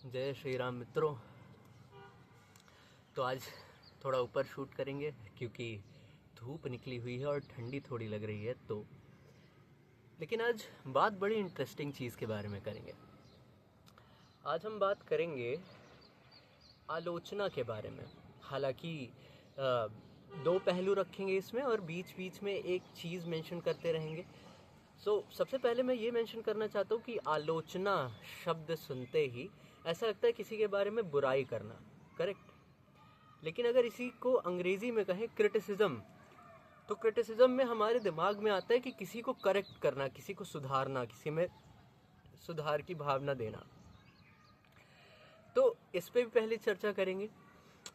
जय श्री राम मित्रों। तो आज थोड़ा ऊपर शूट करेंगे क्योंकि धूप निकली हुई है और ठंडी थोड़ी लग रही है। तो लेकिन आज बात बड़ी इंटरेस्टिंग चीज़ के बारे में करेंगे। आज हम बात करेंगे आलोचना के बारे में। हालांकि दो पहलू रखेंगे इसमें और बीच बीच में एक चीज़ मेंशन करते रहेंगे। सबसे पहले मैं ये मेंशन करना चाहता हूँ कि आलोचना शब्द सुनते ही ऐसा लगता है किसी के बारे में बुराई करना, करेक्ट। लेकिन अगर इसी को अंग्रेजी में कहें क्रिटिसिज्म, तो क्रिटिसिज्म में हमारे दिमाग में आता है कि किसी को करेक्ट करना, किसी को सुधारना, किसी में सुधार की भावना देना। तो इस पे भी पहले चर्चा करेंगे।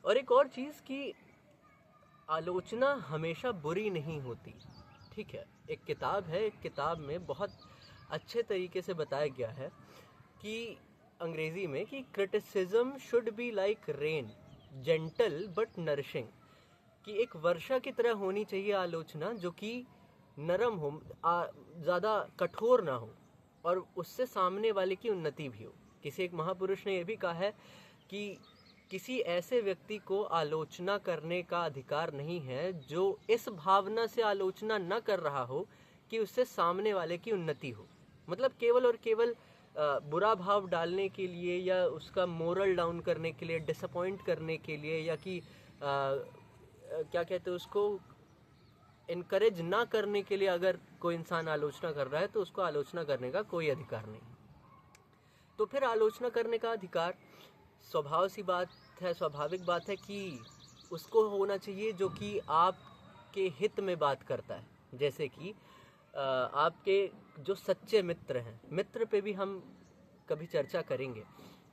और एक और चीज़ कि आलोचना हमेशा बुरी नहीं होती, ठीक है। एक किताब है, एक किताब में बहुत अच्छे तरीके से बताया गया है कि अंग्रेजी में कि criticism should be like rain, gentle but nourishing. कि एक वर्षा की तरह होनी चाहिए आलोचना, जो कि नरम हो, ज़्यादा कठोर ना हो और उससे सामने वाले की उन्नति भी हो। किसी एक महापुरुष ने यह भी कहा है कि किसी ऐसे व्यक्ति को आलोचना करने का अधिकार नहीं है जो इस भावना से आलोचना न कर रहा हो कि उससे सामने वाले की उन्नति हो। मतलब केवल और केवल बुरा भाव डालने के लिए या उसका मोरल डाउन करने के लिए, डिसअपॉइंट करने के लिए, या कि क्या कहते हैं उसको, इनकरेज ना करने के लिए अगर कोई इंसान आलोचना कर रहा है तो उसको आलोचना करने का कोई अधिकार नहीं। तो फिर आलोचना करने का अधिकार स्वभाव सी बात है, स्वाभाविक बात है कि उसको होना चाहिए जो कि आपके हित में बात करता है। जैसे कि आपके जो सच्चे मित्र हैं, मित्र पे भी हम कभी चर्चा करेंगे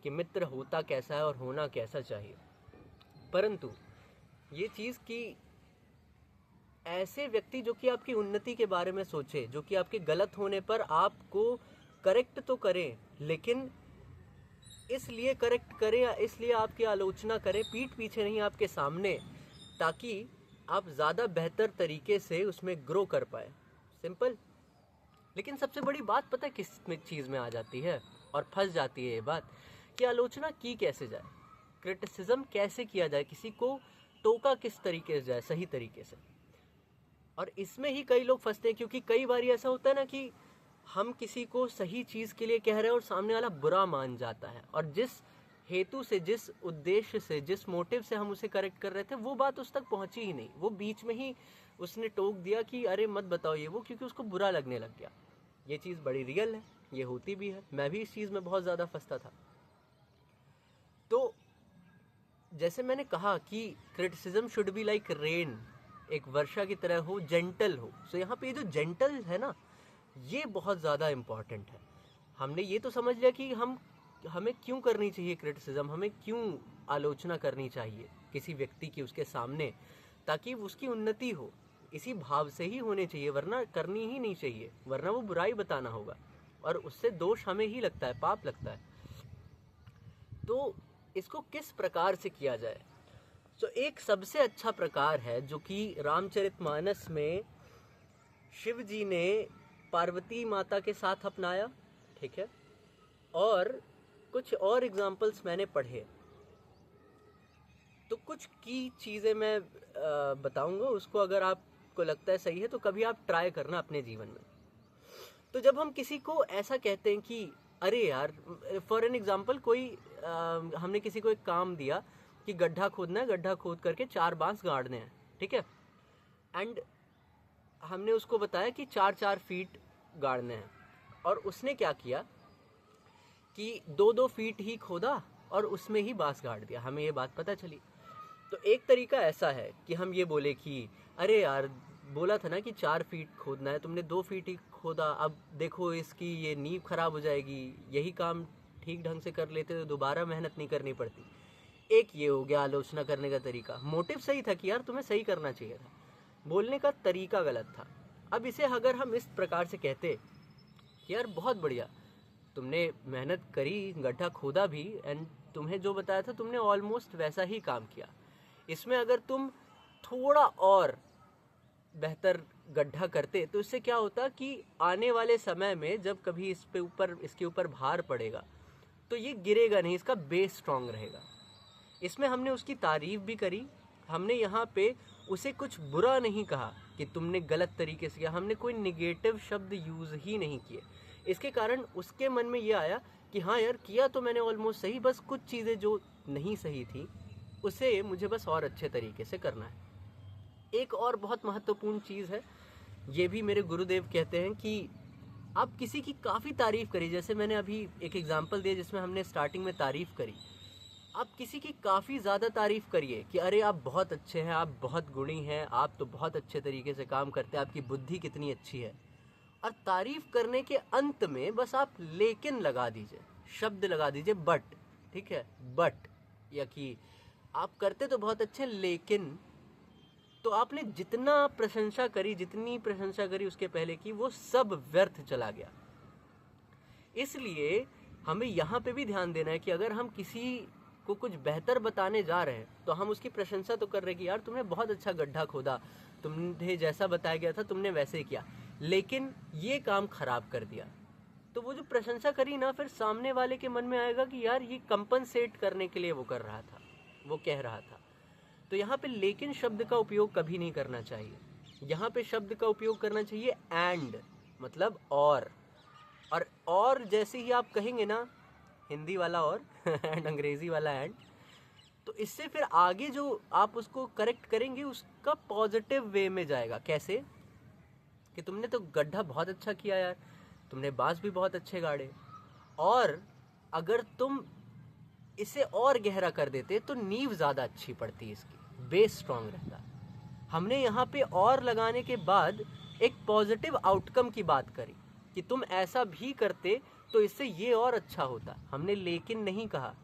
कि मित्र होता कैसा है और होना कैसा चाहिए। परंतु ये चीज़ कि ऐसे व्यक्ति जो कि आपकी उन्नति के बारे में सोचे, जो कि आपके गलत होने पर आपको करेक्ट तो करें, लेकिन इसलिए करेक्ट करें या इसलिए आपकी आलोचना करें पीठ पीछे नहीं, आपके सामने, ताकि आप ज़्यादा बेहतर तरीके से उसमें ग्रो कर पाए। सिंपल। लेकिन सबसे बड़ी बात पता है किस चीज़ में आ जाती है और फंस जाती है ये बात, कि आलोचना की कैसे जाए, क्रिटिसिज्म कैसे किया जाए, किसी को टोका किस तरीके से जाए, सही तरीके से। और इसमें ही कई लोग फंसते हैं, क्योंकि कई बार ऐसा होता है ना कि हम किसी को सही चीज़ के लिए कह रहे हैं और सामने वाला बुरा मान जाता है, और जिस हेतु से, जिस उद्देश्य से, जिस मोटिव से हम उसे करेक्ट कर रहे थे वो बात उस तक पहुंची ही नहीं। वो बीच में ही उसने टोक दिया कि अरे मत बताओ ये वो, क्योंकि उसको बुरा लगने लग गया। ये चीज़ बड़ी रियल है, ये होती भी है। मैं भी इस चीज़ में बहुत ज़्यादा फंसता था। तो जैसे मैंने कहा कि criticism should be like rain, एक वर्षा की तरह हो, जेंटल हो। सो यहाँ पे ये जो जेंटल है ना, ये बहुत ज़्यादा इम्पॉर्टेंट है। हमने ये तो समझ लिया कि हमें क्यों करनी चाहिए क्रिटिसिज्म, हमें क्यों आलोचना करनी चाहिए किसी व्यक्ति की उसके सामने, ताकि उसकी उन्नति हो। इसी भाव से ही होने चाहिए, वरना करनी ही नहीं चाहिए, वरना वो बुराई बताना होगा और उससे दोष हमें ही लगता है, पाप लगता है। तो इसको किस प्रकार से किया जाए? तो एक सबसे अच्छा प्रकार है जो कि रामचरितमानस में शिव जी ने पार्वती माता के साथ अपनाया, ठीक है। और कुछ और एग्जाम्पल्स मैंने पढ़े, तो कुछ की चीज़ें मैं बताऊंगा, उसको अगर आपको लगता है सही है तो कभी आप ट्राई करना अपने जीवन में। तो जब हम किसी को ऐसा कहते हैं कि अरे यार, फॉर एन एग्जाम्पल, हमने किसी को एक काम दिया कि गड्ढा खोदना है, गड्ढा खोद करके 4 बांस गाड़ने हैं, ठीक है। एंड हमने उसको बताया कि 4-4 फीट गाड़ने हैं, और उसने क्या किया कि 2-2 फीट ही खोदा और उसमें ही बांस गाड़ दिया। हमें ये बात पता चली। तो एक तरीका ऐसा है कि हम ये बोले कि अरे यार, बोला था ना कि 4 फीट खोदना है, तुमने 2 फीट ही खोदा, अब देखो इसकी ये नींव खराब हो जाएगी, यही काम ठीक ढंग से कर लेते तो दोबारा मेहनत नहीं करनी पड़ती। एक ये हो गया आलोचना करने का तरीका। मोटिव सही था कि यार तुम्हें सही करना चाहिए था, बोलने का तरीका गलत था। अब इसे अगर हम इस प्रकार से कहते कि यार बहुत बढ़िया, तुमने मेहनत करी, गड्ढा खोदा भी, एंड तुम्हें जो बताया था तुमने ऑलमोस्ट वैसा ही काम किया। इसमें अगर तुम थोड़ा और बेहतर गड्ढा करते तो इससे क्या होता कि आने वाले समय में जब कभी इसके ऊपर भार पड़ेगा तो ये गिरेगा नहीं, इसका बेस स्ट्रांग रहेगा। इसमें हमने उसकी तारीफ भी करी, हमने यहाँ पे उसे कुछ बुरा नहीं कहा कि तुमने गलत तरीके से किया, हमने कोई निगेटिव शब्द यूज़ ही नहीं किए। इसके कारण उसके मन में ये आया कि हाँ यार, किया तो मैंने ऑलमोस्ट सही, बस कुछ चीज़ें जो नहीं सही थी उसे मुझे बस और अच्छे तरीके से करना है। एक और बहुत महत्वपूर्ण चीज़ है, ये भी मेरे गुरुदेव कहते हैं कि आप किसी की काफ़ी तारीफ़ करिए। जैसे मैंने अभी एक एग्जांपल दिया जिसमें हमने स्टार्टिंग में तारीफ़ करी, आप किसी की काफ़ी ज़्यादा तारीफ़ करिए कि अरे आप बहुत अच्छे हैं, आप बहुत गुणी हैं, आप तो बहुत अच्छे तरीके से काम करते हैं, आपकी बुद्धि कितनी अच्छी है। और तारीफ़ करने के अंत में बस आप लेकिन लगा दीजिए, शब्द लगा दीजिए बट, ठीक है, बट, या कि आप करते तो बहुत अच्छे लेकिन, तो आपने जितना प्रशंसा करी, जितनी प्रशंसा करी उसके पहले की, वो सब व्यर्थ चला गया। इसलिए हमें यहाँ पे भी ध्यान देना है कि अगर हम किसी को कुछ बेहतर बताने जा रहे हैं तो हम उसकी प्रशंसा तो कर रहे कि यार तुमने बहुत अच्छा गड्ढा खोदा, तुमने जैसा बताया गया था तुमने वैसे ही किया, लेकिन ये काम खराब कर दिया। तो वो जो प्रशंसा करी ना, फिर सामने वाले के मन में आएगा कि यार ये कंपनसेट करने के लिए वो कर रहा था, वो कह रहा था। तो यहाँ पे लेकिन शब्द का उपयोग कभी नहीं करना चाहिए। यहाँ पे शब्द का उपयोग करना चाहिए एंड, मतलब और जैसे ही आप कहेंगे ना, हिंदी वाला और एंड अंग्रेजी वाला एंड, तो इससे फिर आगे जो आप उसको करेक्ट करेंगे उसका पॉजिटिव वे में जाएगा। कैसे कि तुमने तो गड्ढा बहुत अच्छा किया यार, तुमने बांस भी बहुत अच्छे गाड़े, और अगर तुम इसे और गहरा कर देते तो नींव ज़्यादा अच्छी पड़ती, इसकी बेस स्ट्रांग रहता। हमने यहाँ पे और लगाने के बाद एक पॉजिटिव आउटकम की बात करी कि तुम ऐसा भी करते तो इससे ये और अच्छा होता। हमने लेकिन नहीं कहा,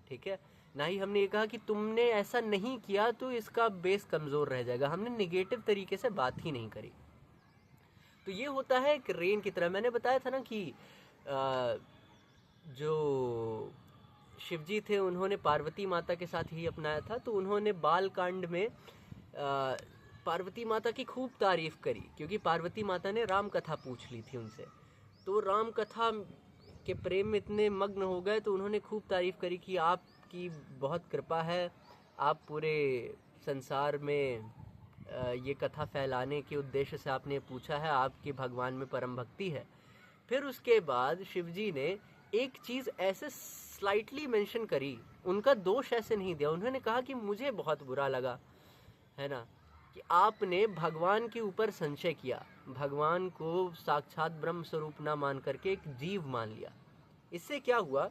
ठीक है, ना ही हमने ये कहा कि तुमने ऐसा नहीं किया तो इसका बेस कमज़ोर रह जाएगा। हमने निगेटिव तरीके से बात ही नहीं करी। तो ये होता है एक रेन की तरह। मैंने बताया था ना कि जो शिवजी थे उन्होंने पार्वती माता के साथ ही अपनाया था, तो उन्होंने बालकांड में पार्वती माता की खूब तारीफ करी, क्योंकि पार्वती माता ने राम कथा पूछ ली थी उनसे। तो राम कथा के प्रेम में इतने मग्न हो गए तो उन्होंने खूब तारीफ करी कि आपकी बहुत कृपा है, आप पूरे संसार में ये कथा फैलाने के उद्देश्य से आपने पूछा है, आपकी भगवान में परम भक्ति है। फिर उसके बाद शिवजी ने एक चीज़ ऐसे स्लाइटली मेंशन करी, उनका दोष ऐसे नहीं दिया, उन्होंने कहा कि मुझे बहुत बुरा लगा है ना कि आपने भगवान के ऊपर संशय किया, भगवान को साक्षात ब्रह्म स्वरूप ना मान करके एक जीव मान लिया। इससे क्या हुआ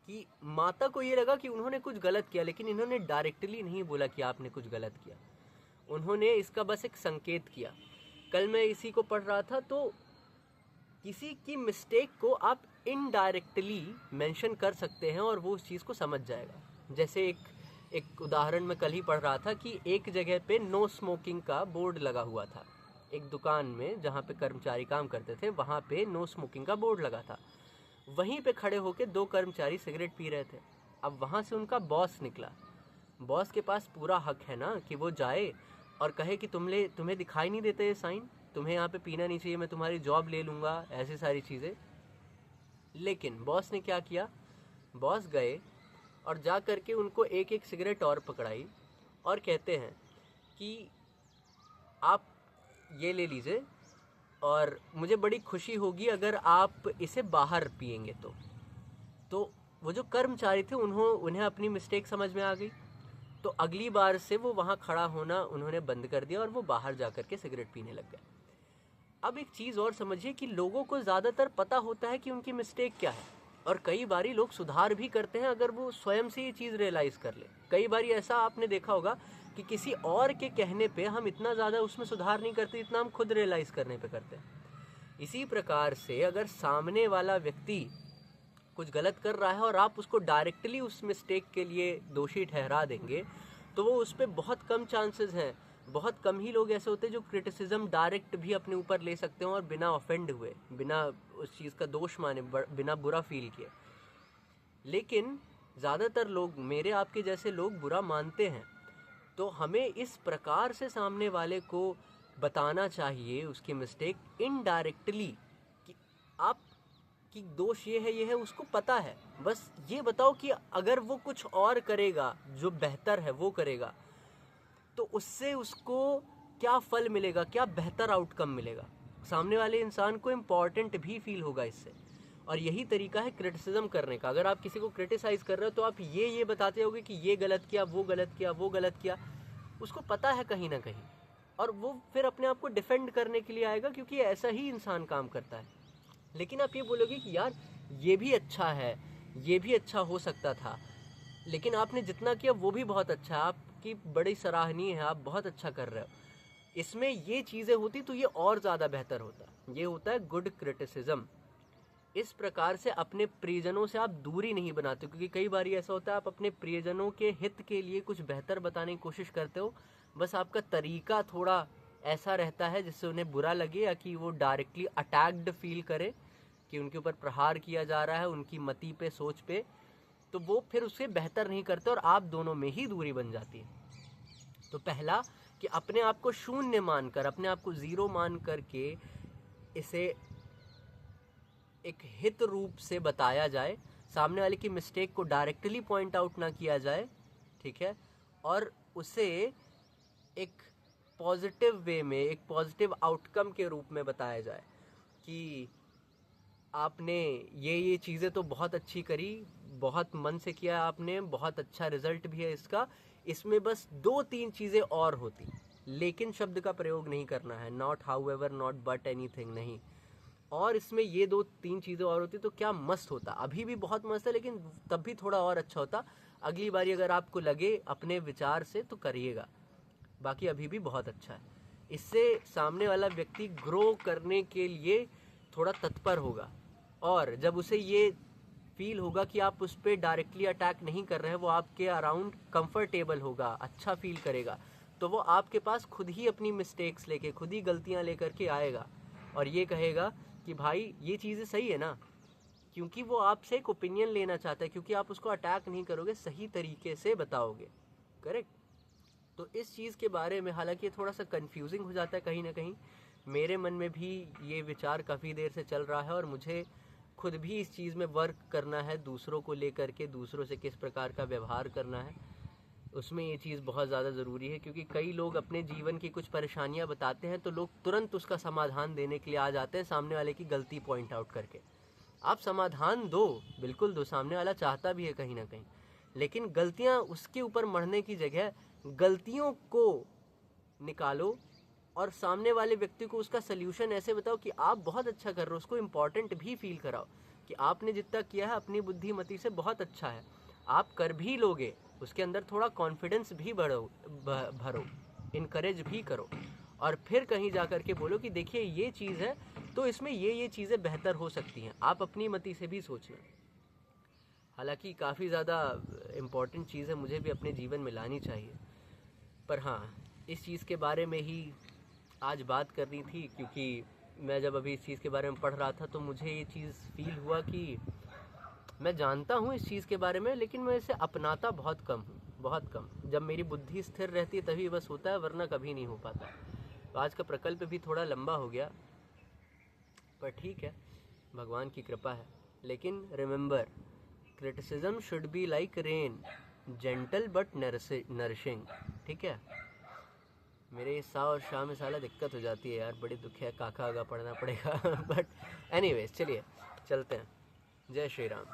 कि माता को ये लगा कि उन्होंने कुछ गलत किया, लेकिन इन्होंने डायरेक्टली नहीं बोला कि आपने कुछ गलत किया, उन्होंने इसका बस एक संकेत किया। कल मैं इसी को पढ़ रहा था, तो किसी की मिस्टेक को आप इनडायरेक्टली मेंशन कर सकते हैं और वो उस चीज़ को समझ जाएगा। जैसे एक उदाहरण मैं कल ही पढ़ रहा था कि एक जगह पे नो स्मोकिंग का बोर्ड लगा हुआ था, एक दुकान में जहाँ पे कर्मचारी काम करते थे वहाँ पे नो स्मोकिंग का बोर्ड लगा था। वहीं पे खड़े होके दो कर्मचारी सिगरेट पी रहे थे। अब वहाँ से उनका बॉस निकला। बॉस के पास पूरा हक है ना कि वो जाए और कहे कि तुम्हें दिखाई नहीं देते ये साइन, तुम्हें यहाँ पे पीना नहीं चाहिए, मैं तुम्हारी जॉब ले लूँगा, ऐसी सारी चीज़ें। लेकिन बॉस ने क्या किया, बॉस गए और जा करके उनको एक एक सिगरेट और पकड़ाई और कहते हैं कि आप ये ले लीजिए और मुझे बड़ी खुशी होगी अगर आप इसे बाहर पिएंगे। तो वो जो कर्मचारी थे उन्हें अपनी मिस्टेक समझ में आ गई, तो अगली बार से वो वहाँ खड़ा होना उन्होंने बंद कर दिया और वो बाहर जा कर के सिगरेट पीने लग गए। अब एक चीज़ और समझिए कि लोगों को ज़्यादातर पता होता है कि उनकी मिस्टेक क्या है, और कई बारी लोग सुधार भी करते हैं अगर वो स्वयं से ये चीज़ रियलाइज़ कर ले। कई बारी ऐसा आपने देखा होगा कि किसी और के कहने पे हम इतना ज़्यादा उसमें सुधार नहीं करते जितना हम खुद रियलाइज़ करने पे करते हैं। इसी प्रकार से अगर सामने वाला व्यक्ति कुछ गलत कर रहा है और आप उसको डायरेक्टली उस मिस्टेक के लिए दोषी ठहरा देंगे, तो वो उस पर बहुत कम चांसेस हैं, बहुत कम ही लोग ऐसे होते हैं जो क्रिटिसिज्म डायरेक्ट भी अपने ऊपर ले सकते हैं और बिना ऑफेंड हुए, बिना उस चीज़ का दोष माने, बिना बुरा फील किए। लेकिन ज़्यादातर लोग, मेरे आपके जैसे लोग, बुरा मानते हैं। तो हमें इस प्रकार से सामने वाले को बताना चाहिए उसकी मिस्टेक इनडायरेक्टली कि आप कि दोष ये है उसको पता है, बस ये बताओ कि अगर वो कुछ और करेगा जो बेहतर है वो करेगा तो उससे उसको क्या फल मिलेगा, क्या बेहतर आउटकम मिलेगा, सामने वाले इंसान को इम्पॉर्टेंट भी फील होगा इससे। और यही तरीका है क्रिटिसिज्म करने का। अगर आप किसी को क्रिटिसाइज़ कर रहे हो तो आप ये बताते होगे कि ये गलत किया, वो गलत किया, वो गलत किया, उसको पता है कहीं ना कहीं, और वो फिर अपने आप को डिफेंड करने के लिए आएगा, क्योंकि ऐसा ही इंसान काम करता है। लेकिन आप ये बोलोगे कि यार ये भी अच्छा है, ये भी अच्छा हो सकता था, लेकिन आपने जितना किया वो भी बहुत अच्छा है, आपकी बड़ी सराहनीय है, आप बहुत अच्छा कर रहे हो, इसमें ये चीज़ें होती तो ये और ज़्यादा बेहतर होता। ये होता है गुड क्रिटिसिज्म। इस प्रकार से अपने प्रियजनों से आप दूरी नहीं बनाते, क्योंकि कई बार ऐसा होता है आप अपने प्रियजनों के हित के लिए कुछ बेहतर बताने की कोशिश करते हो, बस आपका तरीका थोड़ा ऐसा रहता है जिससे उन्हें बुरा लगे या कि वो डायरेक्टली अटैक्ड फील करे कि उनके ऊपर प्रहार किया जा रहा है, उनकी मति पे, सोच पे, तो वो फिर उसे बेहतर नहीं करते और आप दोनों में ही दूरी बन जाती है। तो पहला कि अपने आप को शून्य मानकर, अपने आप को ज़ीरो मान करके इसे एक हित रूप से बताया जाए, सामने वाले की मिस्टेक को डायरेक्टली पॉइंट आउट ना किया जाए, ठीक है, और उसे एक पॉजिटिव वे में, एक पॉजिटिव आउटकम के रूप में बताया जाए कि आपने ये चीज़ें तो बहुत अच्छी करी, बहुत मन से किया आपने, बहुत अच्छा रिजल्ट भी है इसका, इसमें बस 2-3 चीज़ें और होती, लेकिन शब्द का प्रयोग नहीं करना है, not however, not but anything, नहीं, और इसमें ये 2-3 चीज़ें और होती तो क्या मस्त होता। अभी भी बहुत मस्त है, लेकिन तब भी थोड़ा और अच्छा होता। अगली बारी अगर आपको लगे अपने विचार से तो करिएगा, बाकी अभी भी बहुत अच्छा है। इससे सामने वाला व्यक्ति ग्रो करने के लिए थोड़ा तत्पर होगा, और जब उसे ये फील होगा कि आप उस पर डायरेक्टली अटैक नहीं कर रहे हैं, वो आपके अराउंड कंफर्टेबल होगा, अच्छा फील करेगा, तो वो आपके पास खुद ही अपनी मिस्टेक्स लेके, खुद ही गलतियां लेकर के आएगा और ये कहेगा कि भाई ये चीज़ें सही है ना, क्योंकि वो आपसे एक ओपिनियन लेना चाहता है, क्योंकि आप उसको अटैक नहीं करोगे, सही तरीके से बताओगे। करेक्ट। तो इस चीज़ के बारे में, हालांकि थोड़ा सा कंफ्यूजिंग हो जाता है कहीं ना कहीं, मेरे मन में भी ये विचार काफ़ी देर से चल रहा है और मुझे खुद भी इस चीज़ में वर्क करना है, दूसरों को लेकर के, दूसरों से किस प्रकार का व्यवहार करना है, उसमें ये चीज़ बहुत ज़्यादा ज़रूरी है। क्योंकि कई लोग अपने जीवन की कुछ परेशानियां बताते हैं तो लोग तुरंत उसका समाधान देने के लिए आ जाते हैं, सामने वाले की गलती पॉइंट आउट करके। आप समाधान दो, बिल्कुल दो, सामने वाला चाहता भी है कहीं ना कहीं, लेकिन गलतियां उसके ऊपर मढ़ने की जगह गलतियों को निकालो और सामने वाले व्यक्ति को उसका सल्यूशन ऐसे बताओ कि आप बहुत अच्छा कर रहे हो, उसको इम्पोर्टेंट भी फील कराओ कि आपने जितना किया है अपनी बुद्धिमती से बहुत अच्छा है, आप कर भी लोगे, उसके अंदर थोड़ा कॉन्फिडेंस भी भरो, इनकरेज भी करो, और फिर कहीं जा कर के बोलो कि देखिए ये चीज़ है तो इसमें ये चीज़ें बेहतर हो सकती हैं, आप अपनी मति से भी सोचना। हालांकि काफ़ी ज़्यादा इम्पॉर्टेंट चीज़ है, मुझे भी अपने जीवन में लानी चाहिए, पर हाँ, इस चीज़ के बारे में ही आज बात करनी थी, क्योंकि मैं जब अभी इस चीज़ के बारे में पढ़ रहा था तो मुझे ये चीज़ फील हुआ कि मैं जानता हूँ इस चीज़ के बारे में, लेकिन मैं इसे अपनाता बहुत कम हूँ, बहुत कम। जब मेरी बुद्धि स्थिर रहती है तभी बस होता है, वरना कभी नहीं हो पाता। तो आज का प्रकल्प भी थोड़ा लंबा हो गया, पर ठीक है, भगवान की कृपा है। लेकिन remember, criticism should be like rain, gentle but nourishing, ठीक है। मेरे सा और शाह में साला दिक्कत हो जाती है यार, बड़ी दुख है, काका आगा पढ़ना पड़ेगा बट एनीवेज, चलिए चलते हैं। जय श्री राम।